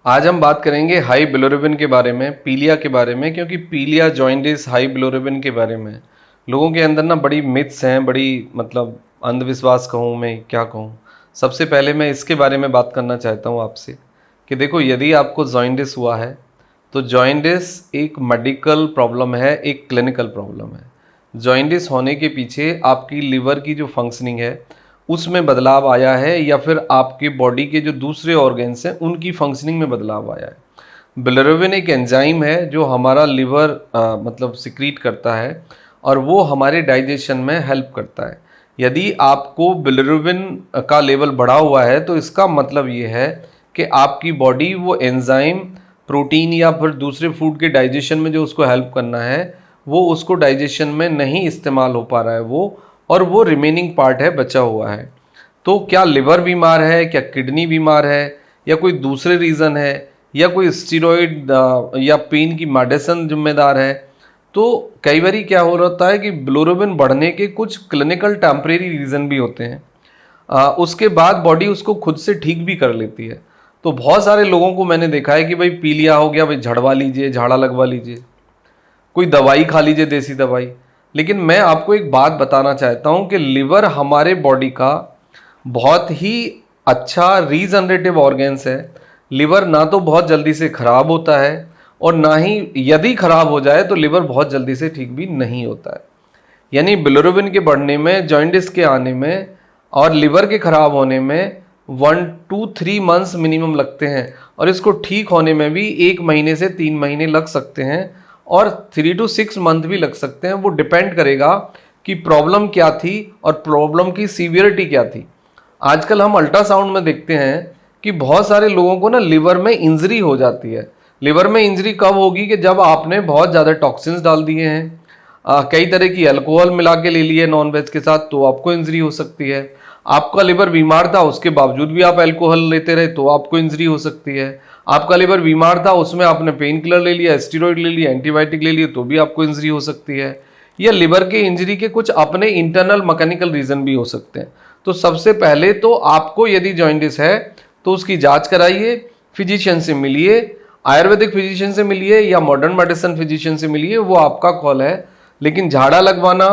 आज हम बात करेंगे हाई बिलिरुबिन के बारे में, पीलिया के बारे में, क्योंकि पीलिया, जॉइंडिस, हाई बिलिरुबिन के बारे में लोगों के अंदर ना बड़ी मिथ्स हैं, बड़ी मतलब अंधविश्वास कहूँ मैं क्या कहूँ। सबसे पहले मैं इसके बारे में बात करना चाहता हूँ आपसे कि देखो, यदि आपको जॉइंडिस हुआ है तो जॉइंडिस एक मेडिकल प्रॉब्लम है, एक क्लिनिकल प्रॉब्लम है। जॉइंडिस होने के पीछे आपकी लिवर की जो फंक्शनिंग है उसमें बदलाव आया है, या फिर आपके बॉडी के जो दूसरे ऑर्गन्स हैं उनकी फंक्शनिंग में बदलाव आया है। बिलिरुबिन एक एंजाइम है जो हमारा लिवर मतलब सिक्रीट करता है और वो हमारे डाइजेशन में हेल्प करता है। यदि आपको बिलिरुबिन का लेवल बढ़ा हुआ है तो इसका मतलब ये है कि आपकी बॉडी वो एंजाइम प्रोटीन या फिर दूसरे फूड के डाइजेशन में जो उसको हेल्प करना है वो उसको डाइजेशन में नहीं इस्तेमाल हो पा रहा है वो रिमेनिंग पार्ट है, बचा हुआ है। तो क्या लिवर बीमार है, क्या किडनी बीमार है, या कोई दूसरे रीज़न है, या कोई स्टीरॉयड या पेन की मेडिसिन जिम्मेदार है? तो कई बार क्या हो रहा है कि बिलिरुबिन बढ़ने के कुछ क्लिनिकल टेम्परेरी रीज़न भी होते हैं, उसके बाद बॉडी उसको खुद से ठीक भी कर लेती है। तो बहुत सारे लोगों को मैंने देखा है कि भाई पीलिया हो गया, भाई झड़वा लीजिए, झाड़ा लगवा लीजिए, कोई दवाई खा लीजिए, देसी दवाई। लेकिन मैं आपको एक बात बताना चाहता हूं कि लिवर हमारे बॉडी का बहुत ही अच्छा रीजनरेटिव ऑर्गेन्स है। लिवर ना तो बहुत जल्दी से खराब होता है और ना ही यदि खराब हो जाए तो लिवर बहुत जल्दी से ठीक भी नहीं होता है। यानी बिलिरुबिन के बढ़ने में, जॉइंडिस के आने में और लिवर के खराब होने में 1 to 3 मंथ्स मिनिमम लगते हैं, और इसको ठीक होने में भी 1 महीने से 3 महीने लग सकते हैं, और 3 to 6 मंथ भी लग सकते हैं। वो डिपेंड करेगा कि प्रॉब्लम क्या थी और प्रॉब्लम की सीवियरिटी क्या थी। आजकल हम अल्ट्रासाउंड में देखते हैं कि बहुत सारे लोगों को ना लिवर में इंजरी हो जाती है। लिवर में इंजरी कब होगी कि जब आपने बहुत ज़्यादा टॉक्सिन्स डाल दिए हैं, कई तरह की अल्कोहल मिला के ले लिए नॉन वेज के साथ, तो आपको इंजरी हो सकती है। आपका लिवर बीमार था, उसके बावजूद भी आप अल्कोहल लेते रहे तो आपको इंजरी हो सकती है। आपका लिवर बीमार था, उसमें आपने पेन किलर ले लिया, स्टेरॉइड ले लिया, एंटीबायोटिक ले लिया, तो भी आपको इंजरी हो सकती है। या लिवर के इंजरी के कुछ अपने इंटरनल मैकेनिकल रीजन भी हो सकते हैं। तो सबसे पहले तो आपको यदि जॉइंडिस है तो उसकी जांच कराइए, फिजिशियन से मिलिए, आयुर्वेदिक फिजिशियन से मिलिए या मॉडर्न मेडिसिन फिजिशियन से मिलिए, वो आपका कॉल है। लेकिन झाड़ा लगवाना,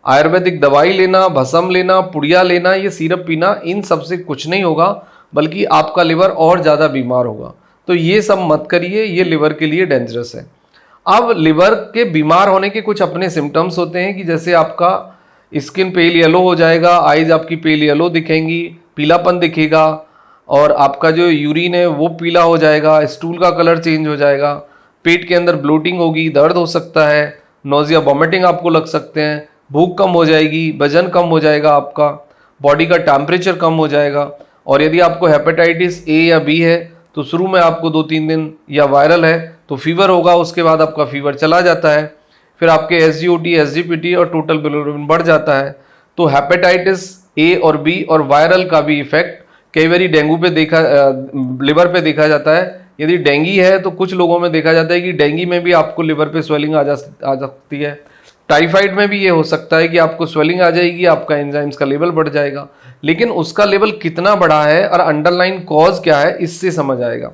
आयुर्वेदिक दवाई लेना, भस्म लेना, पुड़िया लेना, ये सिरप पीना, इन सब से कुछ नहीं होगा, बल्कि आपका लिवर और ज़्यादा बीमार होगा। तो ये सब मत करिए, ये लिवर के लिए डेंजरस है। अब लिवर के बीमार होने के कुछ अपने सिम्टम्स होते हैं कि जैसे आपका स्किन पेल येलो हो जाएगा, आइज आपकी पेल येलो दिखेंगी, पीलापन दिखेगा, और आपका जो यूरिन है वो पीला हो जाएगा, स्टूल का कलर चेंज हो जाएगा, पेट के अंदर ब्लोटिंग होगी, दर्द हो सकता है, नोजिया वॉमिटिंग आपको लग सकते हैं, भूख कम हो जाएगी, वजन कम हो जाएगा, आपका बॉडी का टेम्परेचर कम हो जाएगा। और यदि आपको हेपेटाइटिस ए या बी है तो शुरू में आपको 2-3 दिन, या वायरल है तो फीवर होगा, उसके बाद आपका फीवर चला जाता है, फिर आपके SGOT, SGPT और टोटल बिलिरुबिन बढ़ जाता है। तो हेपेटाइटिस ए और बी और वायरल का भी इफेक्ट कई बार डेंगू पे लिवर पे देखा जाता है। यदि डेंगी है तो कुछ लोगों में देखा जाता है कि डेंगी में भी आपको लिवर पे स्वेलिंग आ सकती है। टाइफाइड में भी ये हो सकता है कि आपको स्वेलिंग आ जाएगी, आपका एंजाइम्स का लेवल बढ़ जाएगा। लेकिन उसका लेवल कितना बढ़ा है और अंडरलाइन कॉज क्या है, इससे समझ आएगा।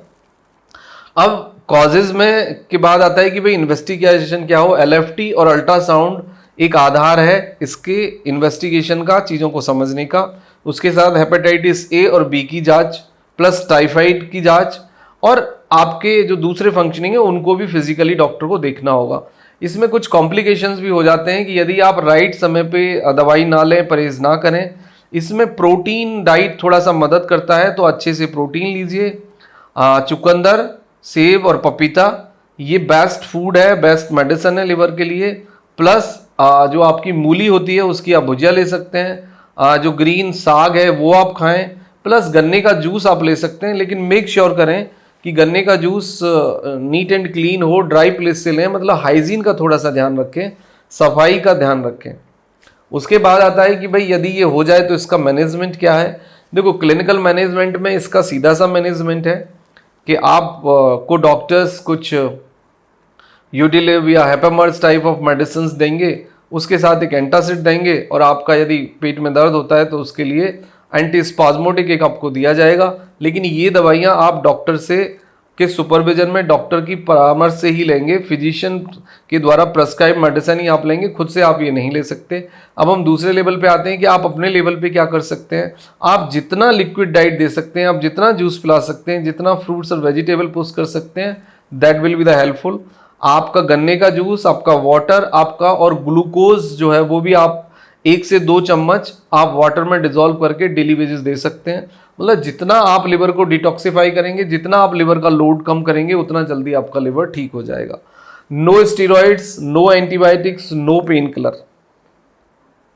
अब कॉजेज में के बाद आता है कि भाई इन्वेस्टिगेशन क्या हो। LFT और अल्ट्रासाउंड एक आधार है इसके इन्वेस्टिगेशन का, चीज़ों को समझने का। उसके साथ हेपेटाइटिस ए और बी की जांच, प्लस टाइफाइड की जांच, और आपके जो दूसरे फंक्शनिंग है उनको भी फिजिकली डॉक्टर को देखना होगा। इसमें कुछ कॉम्प्लिकेशंस भी हो जाते हैं कि यदि आप राइट समय पे दवाई ना लें, परहेज ना करें। इसमें प्रोटीन डाइट थोड़ा सा मदद करता है, तो अच्छे से प्रोटीन लीजिए। चुकंदर, सेब और पपीता ये बेस्ट फूड है, बेस्ट मेडिसिन है लिवर के लिए। प्लस जो आपकी मूली होती है उसकी आप भुजिया ले सकते हैं, जो ग्रीन साग है वो आप खाएं, प्लस गन्ने का जूस आप ले सकते हैं। लेकिन मेक श्योर करें कि गन्ने का जूस नीट एंड क्लीन हो, ड्राई प्लेस से लें, मतलब हाइजीन का थोड़ा सा ध्यान रखें, सफाई का ध्यान रखें। उसके बाद आता है कि भाई यदि ये हो जाए तो इसका मैनेजमेंट क्या है। देखो, क्लिनिकल मैनेजमेंट में इसका सीधा सा मैनेजमेंट है कि आप को डॉक्टर्स कुछ यूटिलिव या हेपेमर्स टाइप ऑफ मेडिसिन देंगे, उसके साथ एक एंटासिड देंगे, और आपका यदि पेट में दर्द होता है तो उसके लिए एंटीस्पाज्मोटिक एक आपको दिया जाएगा। लेकिन ये दवाइयाँ आप डॉक्टर से के सुपरविजन में, डॉक्टर की परामर्श से ही लेंगे, फिजिशियन के द्वारा प्रेस्क्राइब मेडिसिन ही आप लेंगे, खुद से आप ये नहीं ले सकते। अब हम दूसरे लेवल पे आते हैं कि आप अपने लेवल पे क्या कर सकते हैं। आप जितना लिक्विड डाइट दे सकते हैं, आप जितना जूस पिला सकते हैं, जितना फ्रूट्स और वेजिटेबल पुश कर सकते हैं, that will be the helpful. आपका गन्ने का जूस, आपका वाटर, आपका और ग्लूकोज जो है वो भी आप 1 से 2 चम्मच आप वाटर में डिजोल्व करके डेली बेसिस दे सकते हैं। मतलब जितना आप लिवर को डिटॉक्सिफाई करेंगे, जितना आप लिवर का लोड कम करेंगे, उतना जल्दी आपका लिवर ठीक हो जाएगा। No steroids, no antibiotics, no pain killer,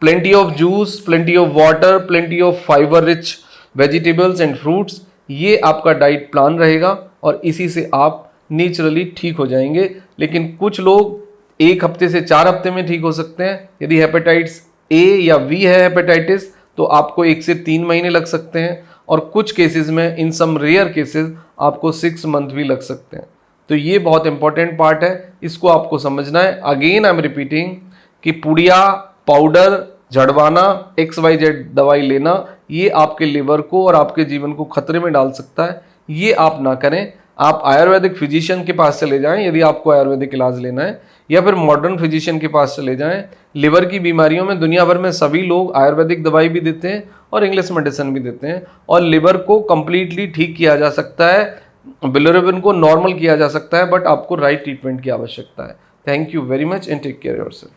plenty of juice, plenty of water, plenty of fibre rich vegetables and fruits, ये आपका डाइट प्लान रहेगा और इसी से आप नेचुरली ठीक हो जाएंगे। लेकिन कुछ लोग 1 हफ्ते से 4 हफ्ते में ठीक हो सकते हैं। यदि हेपेटाइटिस ए या बी है हेपेटाइटिस, तो आपको 1 से 3 महीने लग सकते हैं और कुछ केसेस में, इन सम रेयर केसेस, आपको 6 मंथ भी लग सकते हैं। तो ये बहुत इंपॉर्टेंट पार्ट है, इसको आपको समझना है। अगेन आई एम रिपीटिंग कि पुड़िया, पाउडर, झड़वाना, XYZ दवाई लेना, ये आपके लिवर को और आपके जीवन को खतरे में डाल सकता है। ये आप ना करें। आप आयुर्वेदिक फिजिशियन के पास चले जाएं यदि आपको आयुर्वेदिक इलाज लेना है, या फिर मॉडर्न फिजिशियन के पास चले जाएं। लिवर की बीमारियों में दुनिया भर में सभी लोग आयुर्वेदिक दवाई भी देते हैं और इंग्लिश मेडिसिन भी देते हैं, और लिवर को कंप्लीटली ठीक किया जा सकता है, बिलिरुबिन को नॉर्मल किया जा सकता है, बट आपको राइट ट्रीटमेंट की आवश्यकता है। Thank you very much and take care yourself.